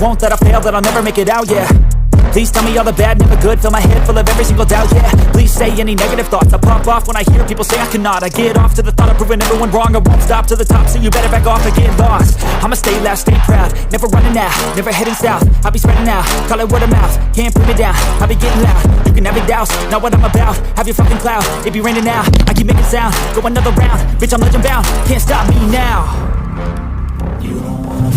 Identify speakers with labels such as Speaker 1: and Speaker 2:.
Speaker 1: won't, that I'll fail, that I'll never make it out, yeah. Please tell me all the bad, never good. Fill my head full of every single doubt, yeah. Please say any negative thoughts. I pop off when I hear people say I cannot. I get off to the thought of proving everyone wrong. I won't stop to the top, so you better back off and get lost. I'ma stay loud, stay proud, never running out, never heading south. I'll be spreading out, call it word of mouth. Can't put me down, I'll be getting loud. You can have it douse, not what I'm about. Have your fucking cloud, it be raining now. I keep making sound, go another round. Bitch, I'm legend bound, can't stop me now. You don't wanna